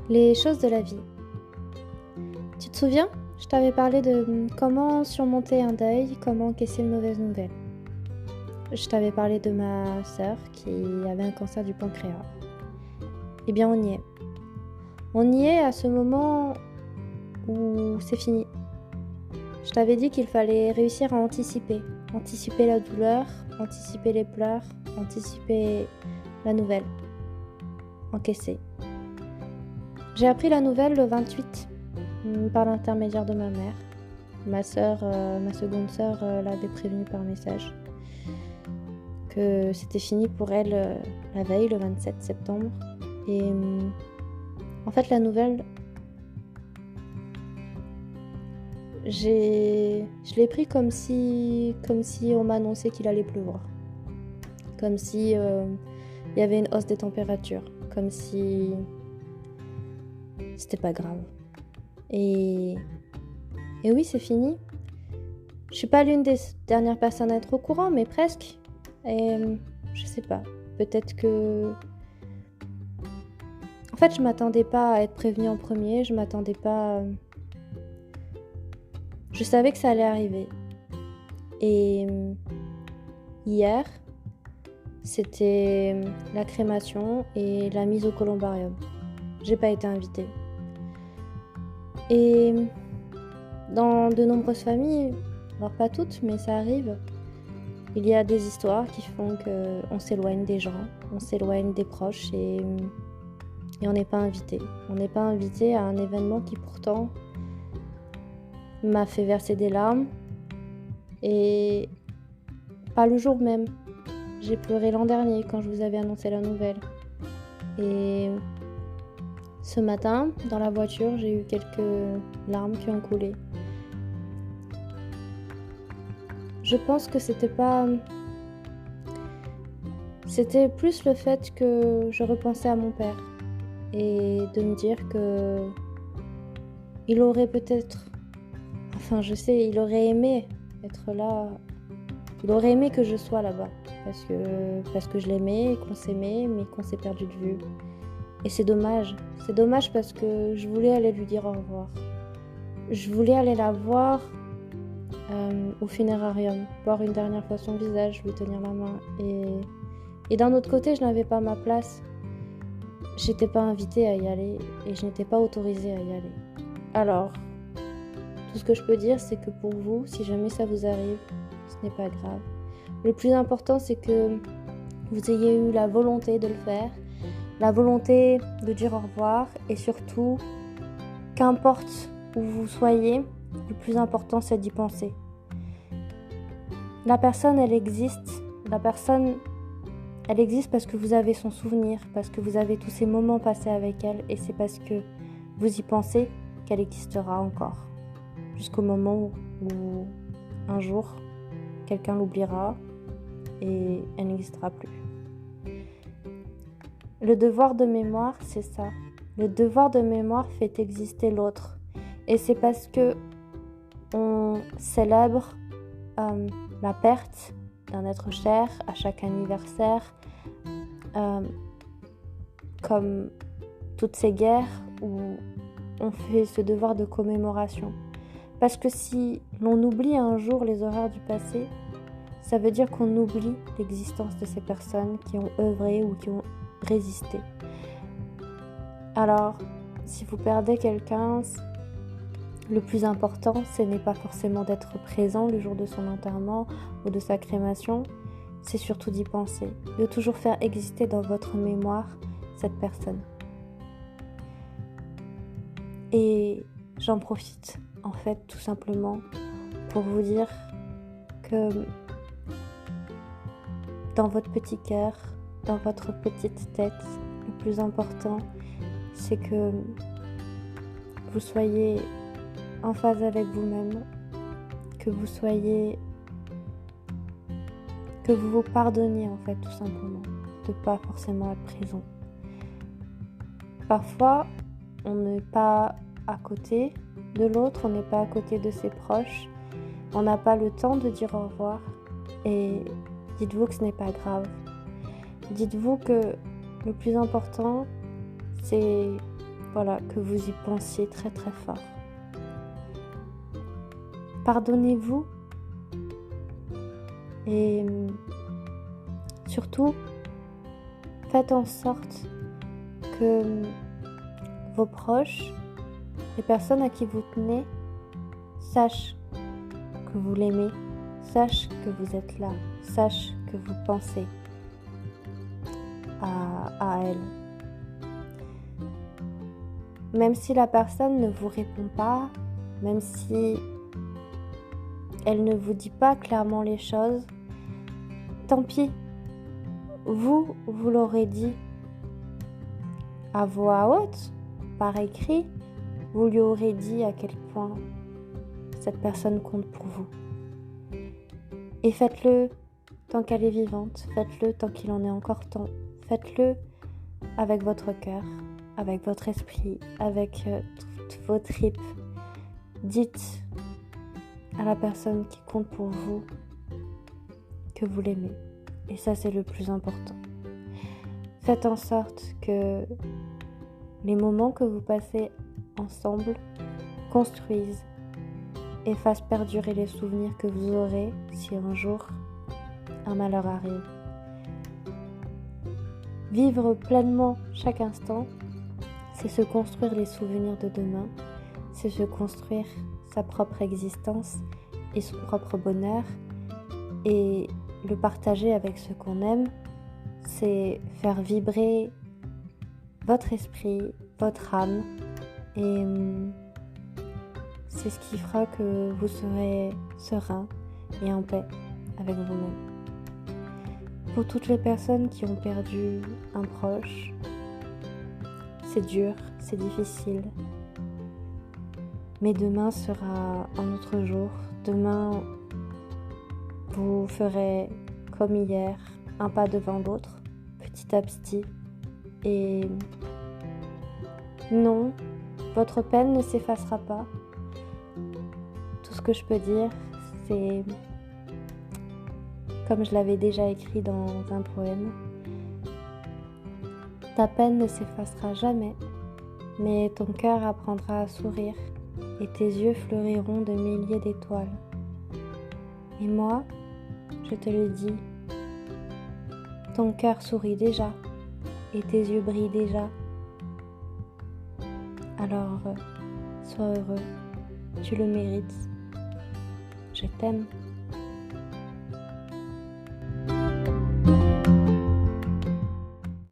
Les choses de la vie. Tu te souviens? Je t'avais parlé de comment surmonter un deuil, comment encaisser une mauvaise nouvelle. Je t'avais parlé de ma sœur qui avait un cancer du pancréas. Eh bien, on y est. On y est à ce moment où c'est fini. Je t'avais dit qu'il fallait réussir à anticiper. Anticiper la douleur, anticiper les pleurs, anticiper la nouvelle. Encaisser. J'ai appris la nouvelle le 28 par l'intermédiaire de ma mère. Ma seconde sœur l'avait prévenue par message que c'était fini pour elle la veille, le 27 septembre. Et en fait, la nouvelle, je l'ai pris comme si on m'annonçait qu'il allait pleuvoir. Comme si il y avait une hausse des températures. Comme si c'était pas grave. Et oui, c'est fini. Je suis pas l'une des dernières personnes à être au courant, mais presque. Et je sais pas. Peut-être que... En fait, je m'attendais pas à être prévenue en premier. Je m'attendais pas... Je savais que ça allait arriver. Et hier, c'était la crémation et la mise au columbarium. J'ai pas été invitée. Et dans de nombreuses familles, alors pas toutes, mais ça arrive, il y a des histoires qui font qu'on s'éloigne des gens, on s'éloigne des proches et on n'est pas invité. On n'est pas invité à un événement qui pourtant m'a fait verser des larmes et pas le jour même. J'ai pleuré l'an dernier quand je vous avais annoncé la nouvelle. Et ce matin, dans la voiture, j'ai eu quelques larmes qui ont coulé. Je pense que c'était plus le fait que je repensais à mon père et de me dire que il aurait peut-être, il aurait aimé être là, il aurait aimé que je sois là-bas parce que je l'aimais et qu'on s'aimait, mais qu'on s'est perdu de vue. Et c'est dommage parce que je voulais aller lui dire au revoir. Je voulais aller la voir au funérarium, voir une dernière fois son visage, lui tenir la main. Et d'un autre côté, je n'avais pas ma place. J'étais pas invitée à y aller et je n'étais pas autorisée à y aller. Alors, tout ce que je peux dire, c'est que pour vous, si jamais ça vous arrive, ce n'est pas grave. Le plus important, c'est que vous ayez eu la volonté de le faire, la volonté de dire au revoir et surtout, qu'importe où vous soyez, le plus important, c'est d'y penser. La personne, elle existe. Elle existe parce que vous avez son souvenir, parce que vous avez tous ces moments passés avec elle, et c'est parce que vous y pensez qu'elle existera encore. Jusqu'au moment où un jour, quelqu'un l'oubliera et elle n'existera plus. Le devoir de mémoire, c'est ça. Le devoir de mémoire fait exister l'autre. Et c'est parce que on célèbre la perte d'un être cher à chaque anniversaire, comme toutes ces guerres où on fait ce devoir de commémoration. Parce que si l'on oublie un jour les horreurs du passé, ça veut dire qu'on oublie l'existence de ces personnes qui ont œuvré ou qui ont résisté. Alors, si vous perdez quelqu'un, le plus important, ce n'est pas forcément d'être présent le jour de son enterrement ou de sa crémation, c'est surtout d'y penser, de toujours faire exister dans votre mémoire cette personne. Et j'en profite, en fait, tout simplement, pour vous dire que dans votre petit cœur, dans votre petite tête, le plus important, c'est que vous soyez en phase avec vous-même, que vous vous pardonniez en fait tout simplement, de pas forcément être présent. Parfois, on n'est pas à côté de l'autre, on n'est pas à côté de ses proches, on n'a pas le temps de dire au revoir et dites-vous que ce n'est pas grave. Dites-vous que le plus important, c'est voilà, que vous y pensiez très très fort. Pardonnez-vous et surtout, faites en sorte que vos proches, les personnes à qui vous tenez, sachent que vous l'aimez, sachent que vous êtes là, sachent que vous pensez à elle. Même si la personne ne vous répond pas, même si elle ne vous dit pas clairement les choses, tant pis, vous l'aurez dit à voix haute, par écrit, vous lui aurez dit à quel point cette personne compte pour vous. Et faites-le tant qu'elle est vivante, faites-le tant qu'il en est encore temps, faites-le avec votre cœur, avec votre esprit, avec toutes vos tripes. Dites à la personne qui compte pour vous que vous l'aimez. Et ça, c'est le plus important. Faites en sorte que les moments que vous passez ensemble construisent et fassent perdurer les souvenirs que vous aurez si un jour un malheur arrive. Vivre pleinement chaque instant, c'est se construire les souvenirs de demain, c'est se construire sa propre existence et son propre bonheur, et le partager avec ceux qu'on aime, c'est faire vibrer votre esprit, votre âme, et c'est ce qui fera que vous serez serein et en paix avec vous-même. Pour toutes les personnes qui ont perdu un proche, c'est dur, c'est difficile. Mais demain sera un autre jour. Demain, vous ferez comme hier, un pas devant l'autre, petit à petit. Et non, votre peine ne s'effacera pas. Tout ce que je peux dire, c'est, comme je l'avais déjà écrit dans un poème, ta peine ne s'effacera jamais, mais ton cœur apprendra à sourire et tes yeux fleuriront de milliers d'étoiles. Et moi, je te le dis, ton cœur sourit déjà et tes yeux brillent déjà. Alors, sois heureux, tu le mérites. Je t'aime.